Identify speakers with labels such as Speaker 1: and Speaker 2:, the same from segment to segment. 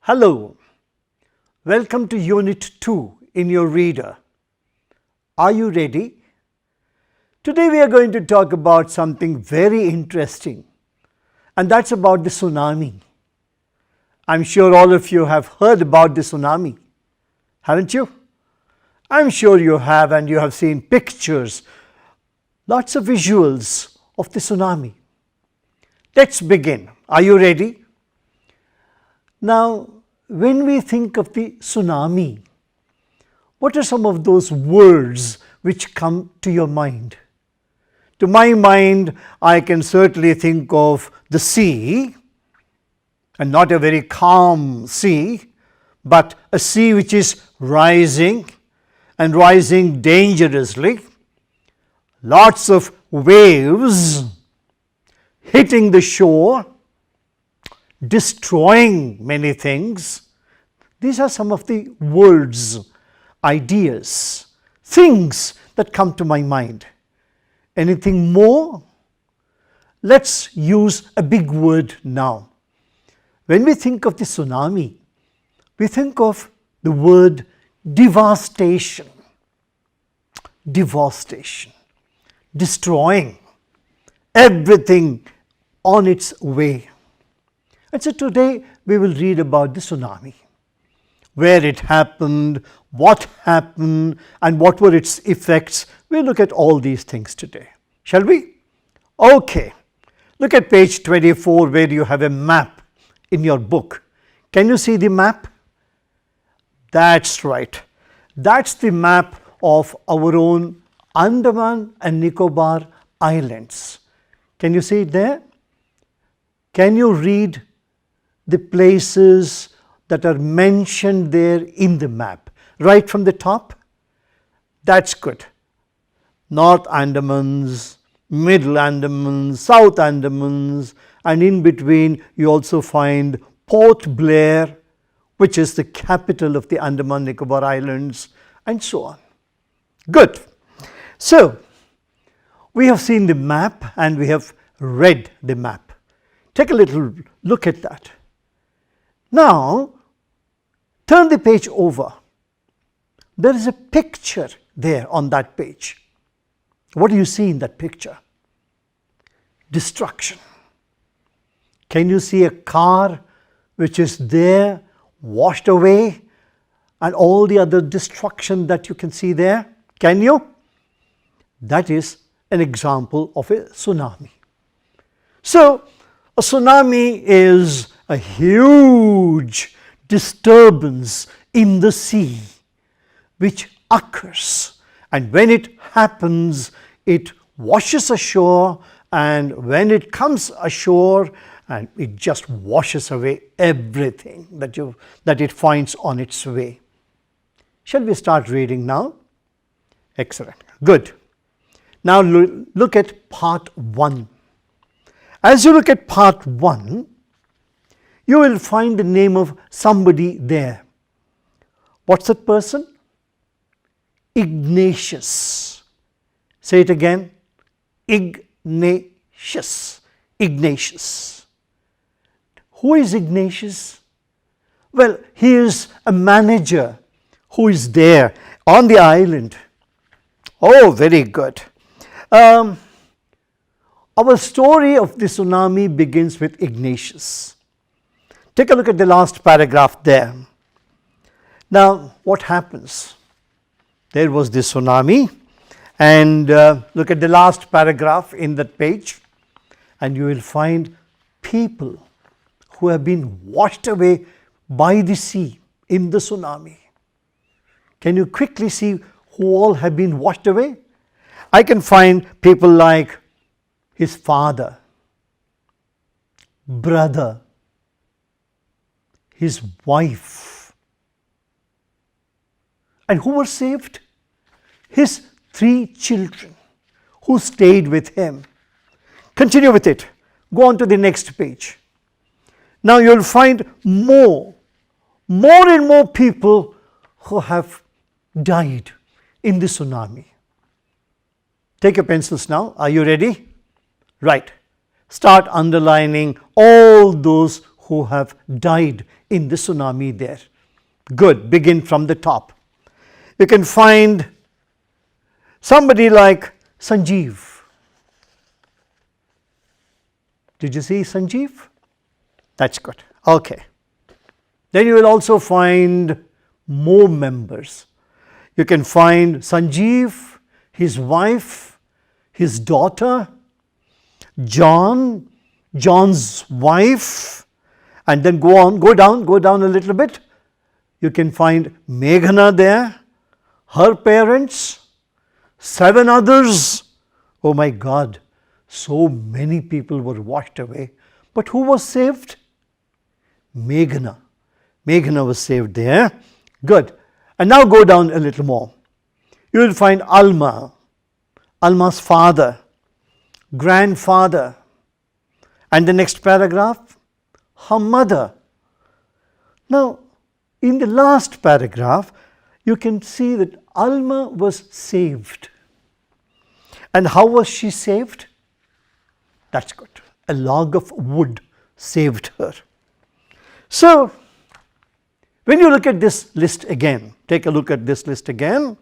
Speaker 1: Hello, welcome to Unit 2 in your reader. Are you ready? Today we are going to talk about something very interesting, and that's about the tsunami. I'm sure all of you have heard about the tsunami, haven't you? I'm sure you have, and you have seen pictures, lots of visuals of the tsunami. Let's begin. Are you ready? Now, when we think of the tsunami, what are some of those words which come to your mind? To my mind, I can certainly think of the sea, and not a very calm sea, but a sea which is rising and rising dangerously. Lots of waves hitting the shore, destroying many things. These are some of the words, ideas, things that come to my mind. Anything more? Let's use a big word now. When we think of the tsunami, we think of the word devastation. Devastation, destroying everything on its way. And so today we will read about the tsunami, where it happened, what happened, and what were its effects. We'll look at all these things today. Shall we? Okay. Look at page 24 where you have a map in your book. Can you see the map? That's right. That's the map of our own Andaman and Nicobar Islands. Can you see it there? Can you read the places that are mentioned there in the map, right from the top? That's good. North Andamans, Middle Andamans, South Andamans, and in between you also find Port Blair, which is the capital of the Andaman Nicobar Islands, and so on. Good. So, we have seen the map and we have read the map. Take a little look at that. Now, turn the page over. There is a picture there on that page. What do you see in that picture? Destruction. Can you see a car which is there, washed away, and all the other destruction that you can see there? Can you? That is an example of a tsunami. So, a tsunami is a huge disturbance in the sea which occurs, and when it happens it washes ashore, and when it comes ashore and it just washes away everything that it finds on its way. Shall we start reading now? Excellent. Good. Now look at part 1. As you look at part 1, you will find the name of somebody there. What's that person? Ignatius. Say it again. Ignatius. Ignatius. Who is Ignatius? Well, he is a manager who is there on the island. Oh, very good. Our story of the tsunami begins with Ignatius. Take a look at the last paragraph there. Now, what happens? There was the tsunami, and look at the last paragraph in that page, and you will find people who have been washed away by the sea in the tsunami. Can you quickly see who all have been washed away? I can find people like his father, brother, his wife. And who were saved? His 3 children who stayed with him. Continue with it. Go on to the next page. Now you will find more and more people who have died in the tsunami. Take your pencils now. Are you ready? Right. Start underlining all those who who have died in the tsunami there. Good, begin from the top. You can find somebody like Sanjeev. Did you see Sanjeev? That's good. Okay. Then you will also find more members. You can find Sanjeev, his wife, his daughter, John, John's wife, and then go down a little bit. You can find Meghana there, her parents, 7 others. Oh my God, so many people were washed away. But who was saved? Meghana. Meghana was saved there. Good. And now go down a little more. You will find Alma, Alma's father, grandfather. And the next paragraph, her mother. Now, in the last paragraph, you can see that Alma was saved. And how was she saved? That's good. A log of wood saved her. So, when you look at this list again, take a look at this list again,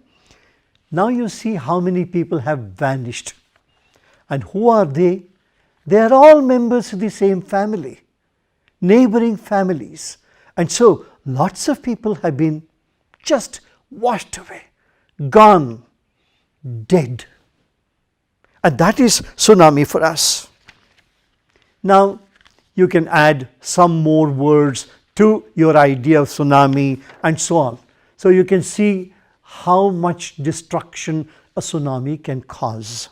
Speaker 1: now you see how many people have vanished. And who are they? They are all members of the same family, neighboring families. And so, lots of people have been just washed away, gone, dead. And that is tsunami for us. Now, you can add some more words to your idea of tsunami and so on. So, you can see how much destruction a tsunami can cause.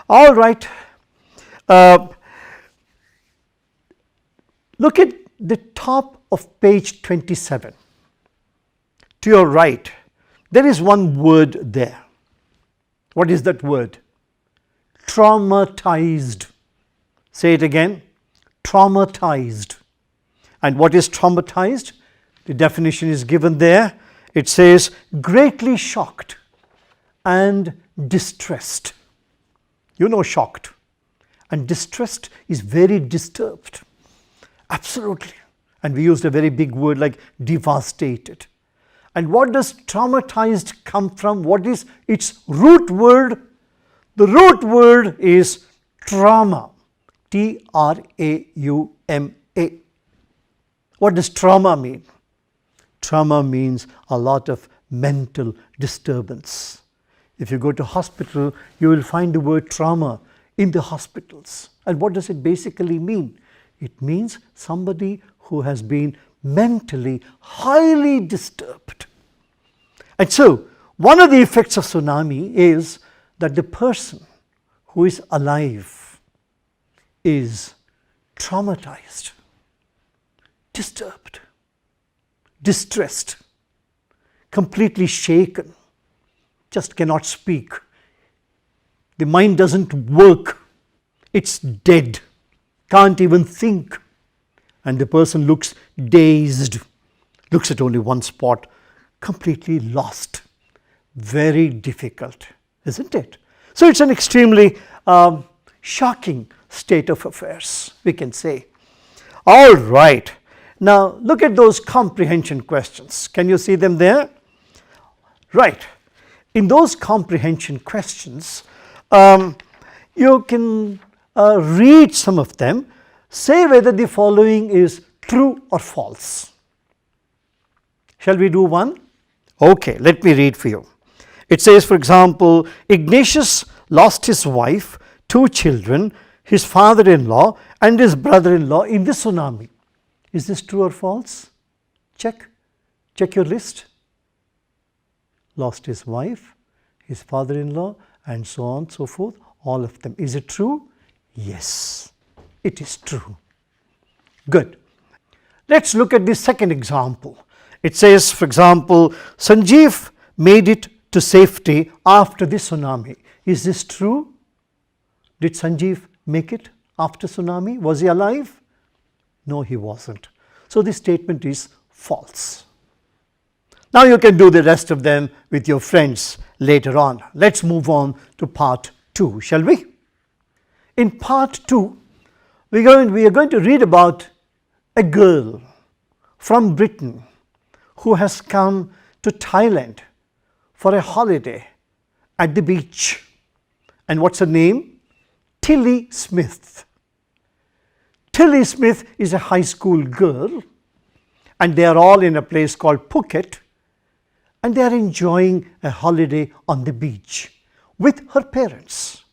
Speaker 1: All right. Look at the top of page 27. To your right, there is one word there. What is that word? Traumatized. Say it again. Traumatized. And what is traumatized? The definition is given there. It says greatly shocked and distressed. You know shocked. And distressed is very disturbed. Absolutely. And we used a very big word like devastated. And what does traumatized come from? What is its root word? The root word is trauma. T-R-A-U-M-A. What does trauma mean? Trauma means a lot of mental disturbance. If you go to hospital, you will find the word trauma in the hospitals. And what does it basically mean? It means somebody who has been mentally highly disturbed. And so, one of the effects of tsunami is that the person who is alive is traumatized, disturbed, distressed, completely shaken, just cannot speak. The mind doesn't work, it's dead, can't even think. And the person looks dazed, looks at only one spot, completely lost. Very difficult, isn't it? So it's an extremely shocking state of affairs, we can say. All right. Now look at those comprehension questions. Can you see them there? Right. In those comprehension questions, you can read some of them. Say whether the following is true or false. Shall we do one? Okay, let me read for you. It says, for example, Ignatius lost his wife, 2 children, his father-in-law and his brother-in-law in the tsunami. Is this true or false? Check. Check your list. Lost his wife, his father-in-law, and so on, so forth. All of them. Is it true? Yes, it is true. Good. Let's look at the second example. It says, for example, Sanjeev made it to safety after the tsunami. Is this true? Did Sanjeev make it after tsunami? Was he alive? No, he wasn't. So this statement is false. Now you can do the rest of them with your friends later on. Let's move on to part 2, shall we? In part 2, we are going to read about a girl from Britain who has come to Thailand for a holiday at the beach. And what's her name? Tilly Smith. Tilly Smith is a high school girl, and they are all in a place called Phuket, and they are enjoying a holiday on the beach with her parents.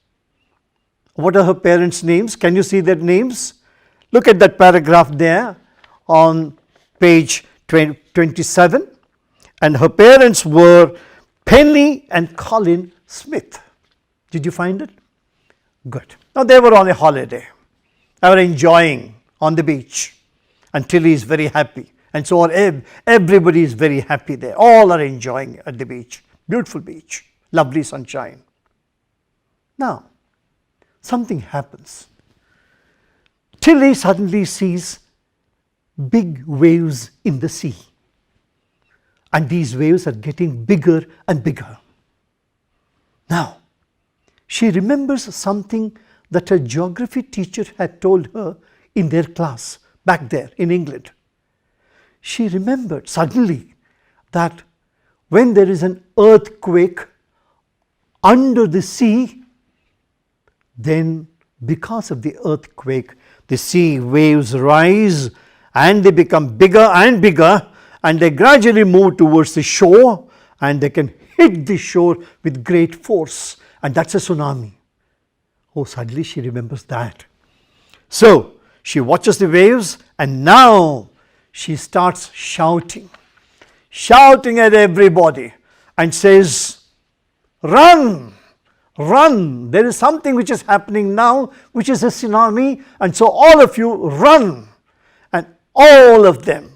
Speaker 1: What are her parents' names? Can you see their names? Look at that paragraph there on page 27. And her parents were Penny and Colin Smith. Did you find it? Good. Now they were on a holiday. They were enjoying on the beach. And Tilly is very happy. And so everybody is very happy there. All are enjoying at the beach. Beautiful beach. Lovely sunshine. Now, something happens. Tilly suddenly sees big waves in the sea. And these waves are getting bigger and bigger. Now, she remembers something that her geography teacher had told her in their class back there in England. She remembered suddenly that when there is an earthquake under the sea, then because of the earthquake, the sea waves rise and they become bigger and bigger, and they gradually move towards the shore, and they can hit the shore with great force, and that's a tsunami. Oh, suddenly she remembers that. So she watches the waves, and now she starts shouting at everybody and says, "Run! Run! There is something which is happening now, which is a tsunami, and so all of you run." And all of them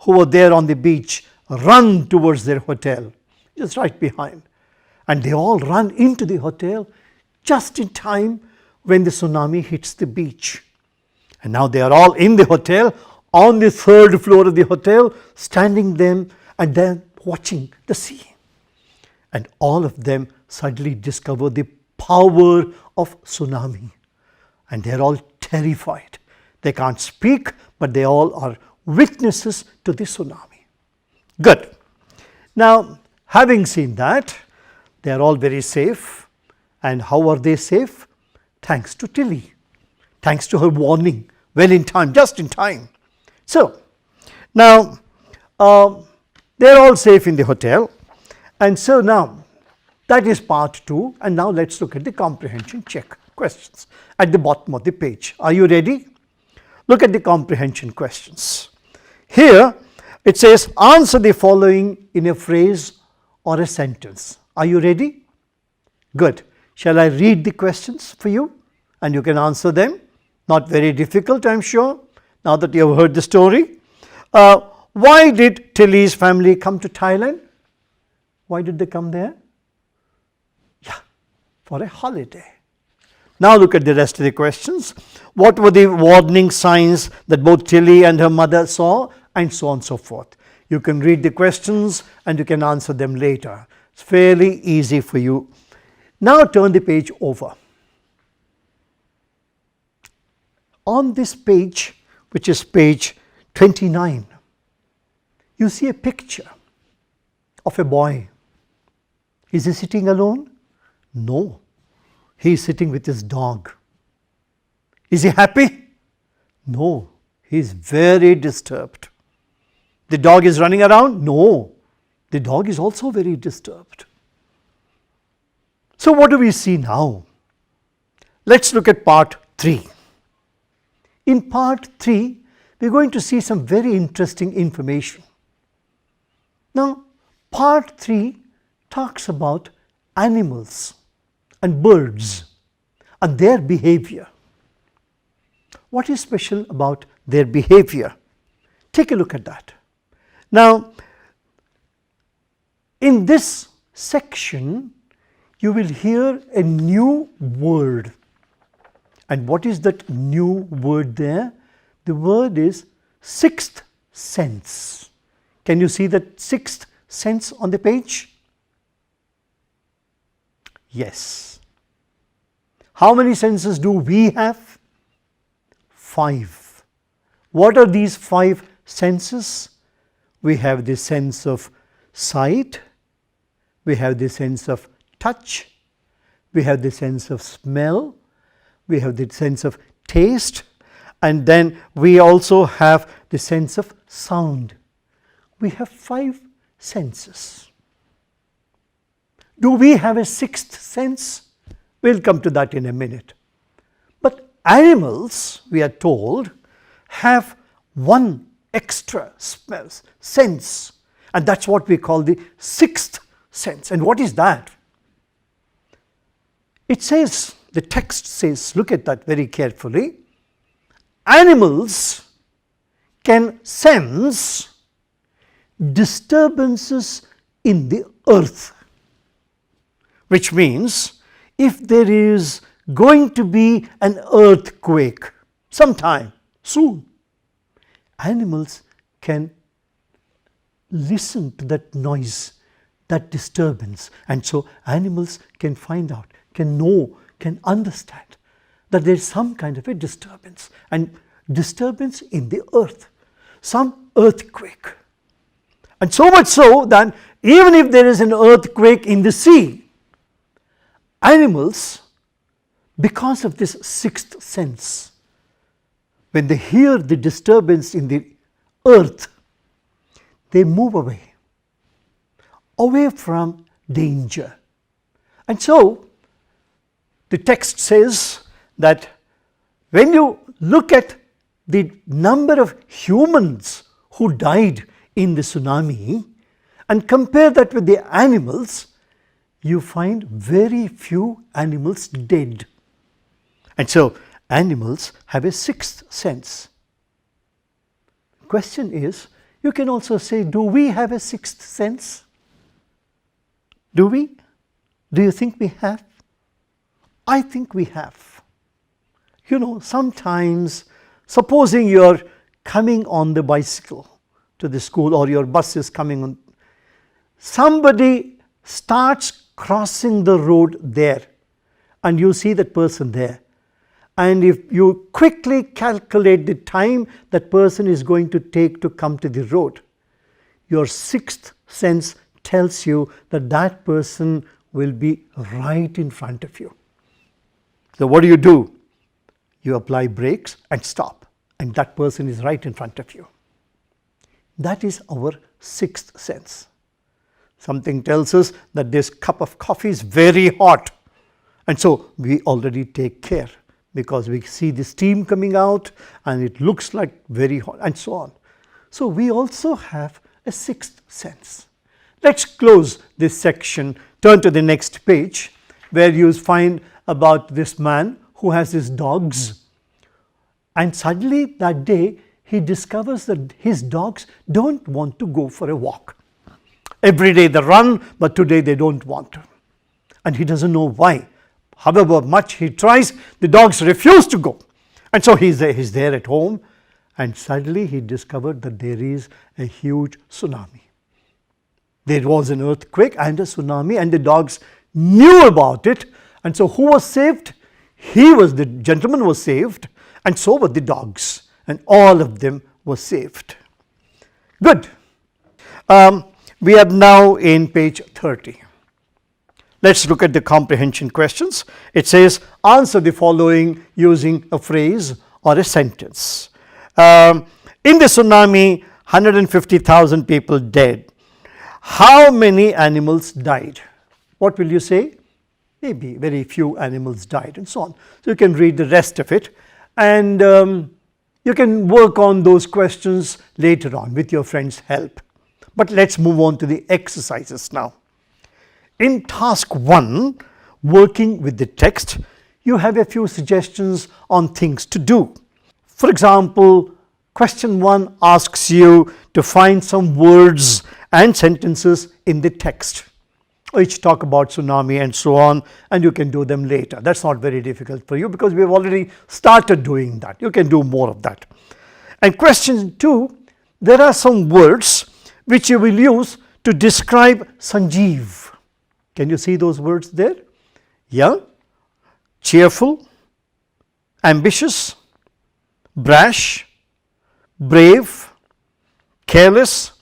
Speaker 1: who were there on the beach run towards their hotel, just right behind. And they all run into the hotel just in time when the tsunami hits the beach. And now they are all in the hotel, on the third floor of the hotel, standing there and then watching the sea. And all of them suddenly discover the power of tsunami. And they are all terrified. They can't speak, but they all are witnesses to the tsunami. Good. Now, having seen that, they are all very safe. And how are they safe? Thanks to Tilly. Thanks to her warning. Well in time, just in time. So, now, they are all safe in the hotel. And so now, that is part 2. And now let's look at the comprehension check questions at the bottom of the page. Are you ready? Look at the comprehension questions. Here it says, answer the following in a phrase or a sentence. Are you ready? Good. Shall I read the questions for you and you can answer them? Not very difficult, I am sure, now that you have heard the story. Why did Tilly's family come to Thailand? Why did they come there? Yeah, for a holiday. Now look at the rest of the questions. What were the warning signs that both Tilly and her mother saw? And so on and so forth. You can read the questions and you can answer them later. It's fairly easy for you. Now turn the page over. On this page, which is page 29, you see a picture of a boy. Is he sitting alone? No. He is sitting with his dog. Is he happy? No. He is very disturbed. The dog is running around? No. The dog is also very disturbed. So what do we see now? Let's look at part 3. In part 3, we're going to see some very interesting information. Now, part 3 talks about animals and birds and their behavior. What is special about their behavior? Take a look at that. Now, in this section, you will hear a new word. And what is that new word there? The word is sixth sense. Can you see that sixth sense on the page? Yes. How many senses do we have? 5. What are these 5 senses? We have the sense of sight, we have the sense of touch, we have the sense of smell, we have the sense of taste, and then we also have the sense of sound. We have 5 senses. Do we have a 6th sense? We will come to that in a minute. But animals, we are told, have one extra sense, and that is what we call the 6th sense. And what is that? It says, the text says, look at that very carefully, animals can sense disturbances in the earth, which means if there is going to be an earthquake sometime soon, animals can listen to that noise, that disturbance, and so animals can find out, can know, can understand that there is some kind of a disturbance, and disturbance in the earth, some earthquake. And so much so that even if there is an earthquake in the sea, animals, because of this 6th sense, when they hear the disturbance in the earth, they move away from danger. And so the text says that when you look at the number of humans who died in the tsunami and compare that with the animals, you find very few animals dead. And so animals have a 6th sense. The question is, you can also say, do we have a 6th sense? Do we? Do you think we have? I think we have. You know, sometimes, supposing you are coming on the bicycle to the school, or your bus is coming on, somebody starts crossing the road there and you see that person there, and if you quickly calculate the time that person is going to take to come to the road, your 6th sense tells you that that person will be right in front of you. So what do? You apply brakes and stop, and that person is right in front of you. That is our 6th sense. Something tells us that this cup of coffee is very hot, and so we already take care, because we see the steam coming out and it looks like very hot, and so on. So we also have a 6th sense. Let's close this section, turn to the next page, where you find about this man who has his dogs, and suddenly that day he discovers that his dogs don't want to go for a walk. Every day they run, but today they don't want to, and he doesn't know why. However much he tries, the dogs refuse to go, and so he's there at home, and suddenly he discovered that there is a huge tsunami. There was an earthquake and a tsunami, and the dogs knew about it, and so who was saved? The gentleman was saved, and so were the dogs, and all of them were saved. Good. We are now in page 30. Let's look at the comprehension questions. It says, answer the following using a phrase or a sentence. In the tsunami, 150,000 people dead. How many animals died? What will you say? Maybe very few animals died, and so on. So you can read the rest of it, and you can work on those questions later on with your friend's help. But let's move on to the exercises now. In task 1, working with the text, you have a few suggestions on things to do. For example, question 1 asks you to find some words and sentences in the text, which talk about tsunami and so on, and you can do them later. That's not very difficult for you, because we have already started doing that. You can do more of that. And question 2, there are some words which you will use to describe Sanjeev. Can you see those words there? Young, cheerful, ambitious, brash, brave, careless,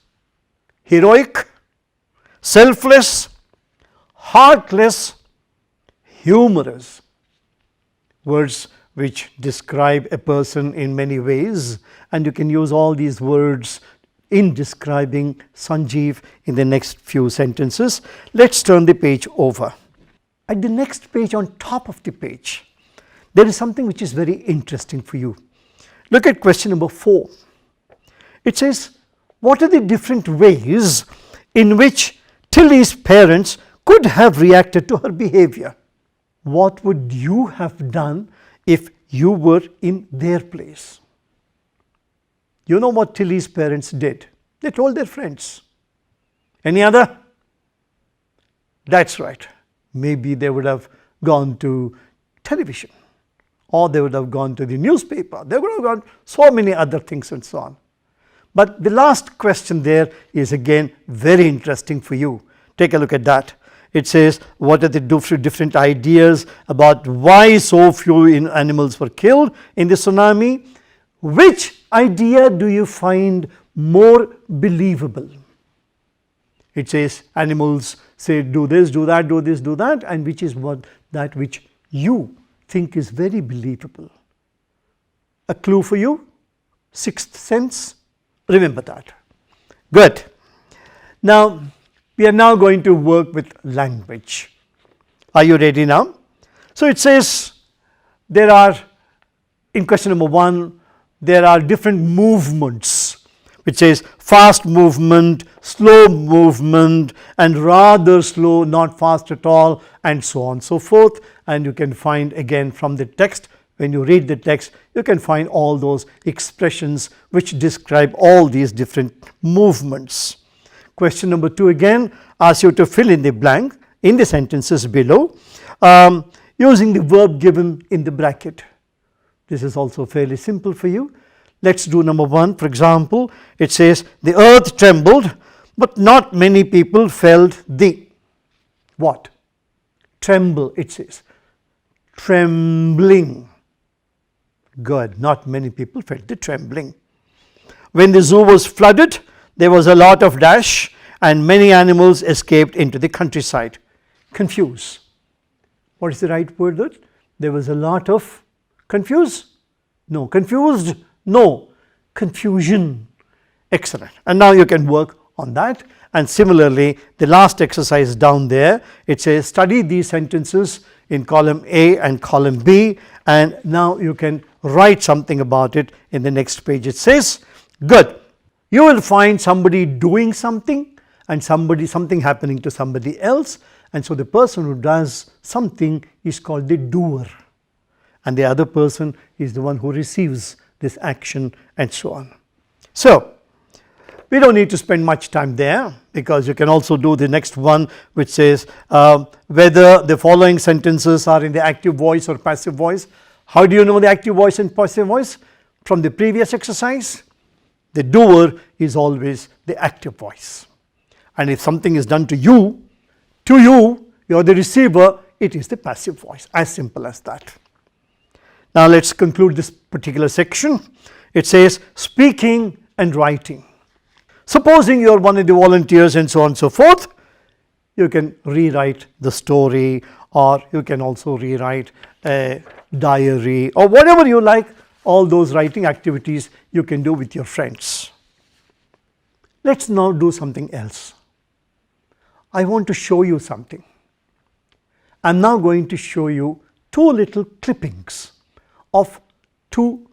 Speaker 1: heroic, selfless, heartless, humorous. Words which describe a person in many ways, and you can use all these words in describing Sanjeev in the next few sentences. Let's turn the page over. At the next page, on top of the page, there is something which is very interesting for you. Look at question number 4. It says, what are the different ways in which Tilly's parents could have reacted to her behavior? What would you have done if you were in their place? You know what Tilly's parents did? They told their friends. Any other? That's right. Maybe they would have gone to television, or they would have gone to the newspaper. They would have gone so many other things and so on. But the last question there is again very interesting for you. Take a look at that. It says, what are the different ideas about why so few animals were killed in the tsunami? Which idea do you find more believable? It says animals say do this, do that, do this, do that, and which is that which you think is very believable. A clue for you? Sixth sense. Remember that. Good. Now, we are now going to work with language. Are you ready now? So it says there are, in question number 1, there are different movements, which says fast movement, slow movement, and rather slow, not fast at all, and so on and so forth. And you can find again from the text, when you read the text, you can find all those expressions which describe all these different movements. Question number 2 again asks you to fill in the blank in the sentences below using the verb given in the bracket. This is also fairly simple for you. Let's do number 1. For example, it says the earth trembled, but not many people felt the what? Tremble, it says. Trembling. Good. Not many people felt the trembling. When the zoo was flooded, there was a lot of dash and many animals escaped into the countryside. Confuse. What is the right word? There was a lot of confuse? No. Confused? No. Confusion. Excellent. And now you can work on that. And similarly, the last exercise down there, it says study these sentences in column A and column B, and now you can write something about it in the next page. It says, good. You will find somebody doing something and something happening to somebody else, and so the person who does something is called the doer, and the other person is the one who receives this action, and so on. So we don't need to spend much time there, because you can also do the next one, which says whether the following sentences are in the active voice or passive voice. How do you know the active voice and passive voice? From the previous exercise, the doer is always the active voice, and if something is done to you, you are the receiver, it is the passive voice. As simple as that. Now let's conclude this particular section. It says speaking and writing. Supposing you are one of the volunteers and so on and so forth, you can rewrite the story, or you can also rewrite a diary, or whatever you like. All those writing activities you can do with your friends. Let's now do something else. I want to show you something. I'm now going to show you 2 little clippings of 2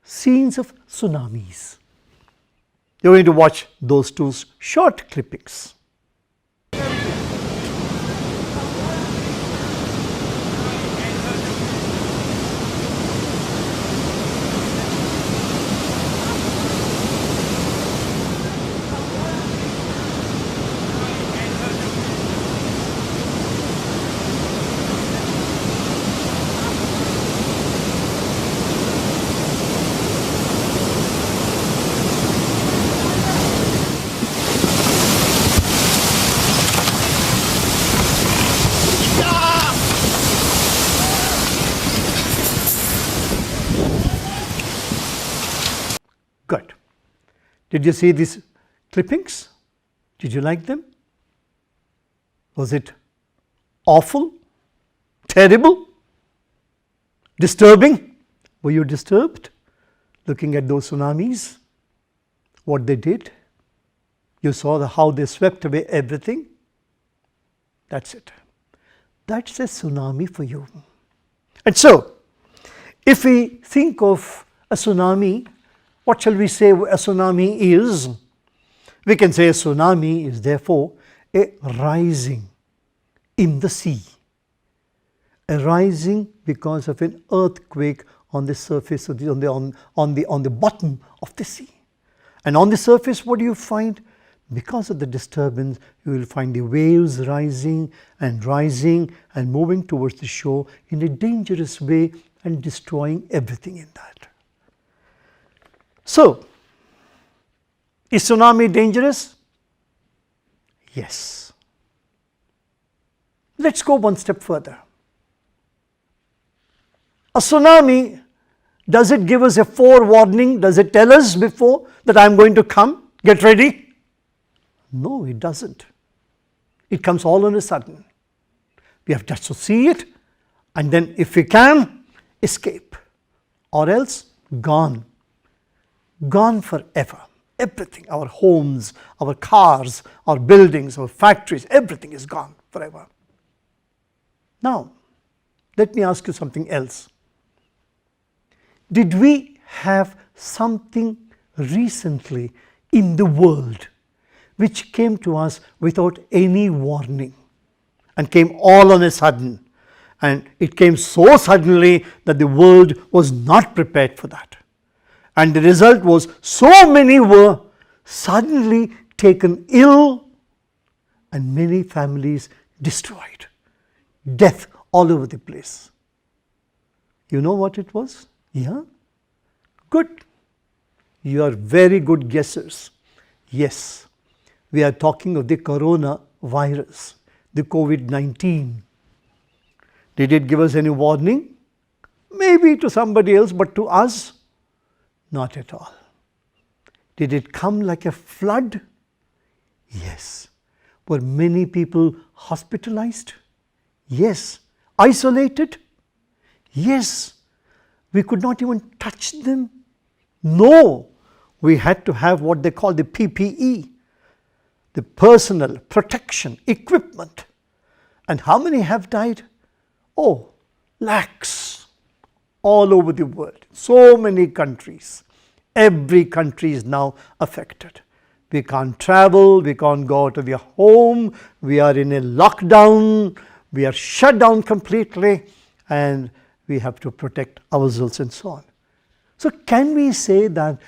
Speaker 1: scenes of tsunamis. You're going to watch those 2 short clippings. Did you see these clippings? Did you like them? Was it awful? Terrible? Disturbing? Were you disturbed looking at those tsunamis? What they did? You saw how they swept away everything? That's it. That's a tsunami for you. And so, if we think of a tsunami, what shall we say a tsunami is? We can say a tsunami is therefore a rising in the sea. A rising because of an earthquake on the surface of on the bottom of the sea. And on the surface, what do you find? Because of the disturbance, you will find the waves rising and moving towards the shore in a dangerous way and destroying everything in that. So, is tsunami dangerous? Yes. Let's go one step further. A tsunami, does it give us a forewarning? Does it tell us before that I am going to come? Get ready? No, it doesn't. It comes all on a sudden. We have just to see it, and then if we can, escape, or else gone. Gone forever. Everything, our homes, our cars, our buildings, our factories, everything is gone forever. Now, let me ask you something else. Did we have something recently in the world which came to us without any warning and came all on a sudden? And it came so suddenly that the world was not prepared for that. And the result was so many were suddenly taken ill and many families destroyed. Death all over the place. You know what it was? Yeah? Good. You are very good guessers. Yes, we are talking of the coronavirus, the COVID-19. Did it give us any warning? Maybe to somebody else, but to us, not at all. Did it come like a flood? Yes. Were many people hospitalized? Yes. Isolated? Yes. We could not even touch them? No. We had to have what they call the PPE, the personal protection equipment. And how many have died? Oh, lakhs all over the world. So many countries. Every country is now affected. We can't travel, we can't go out of your home, we are in a lockdown, we are shut down completely, and we have to protect ourselves and so on. So can we say that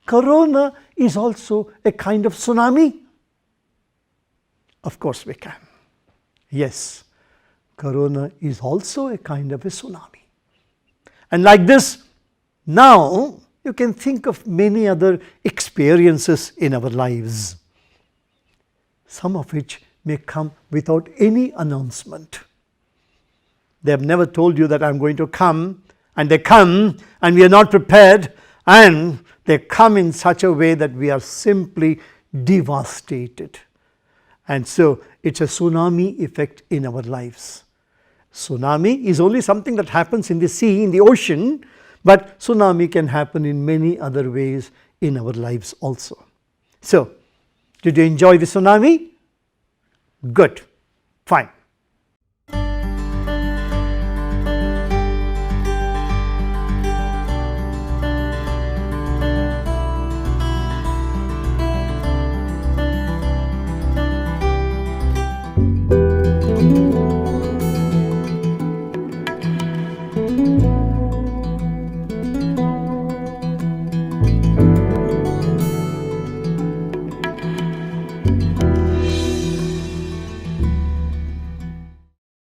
Speaker 1: corona is also a kind of tsunami? Of course we can. Yes, corona is also a kind of a tsunami. And like this, now you can think of many other experiences in our lives, some of which may come without any announcement. They have never told you that I am going to come, and they come and we are not prepared, and they come in such a way that we are simply devastated. And so it's a tsunami effect in our lives. Tsunami is only something that happens in the sea, in the ocean, but tsunami can happen in many other ways in our lives also. So, did you enjoy the tsunami? Good, fine.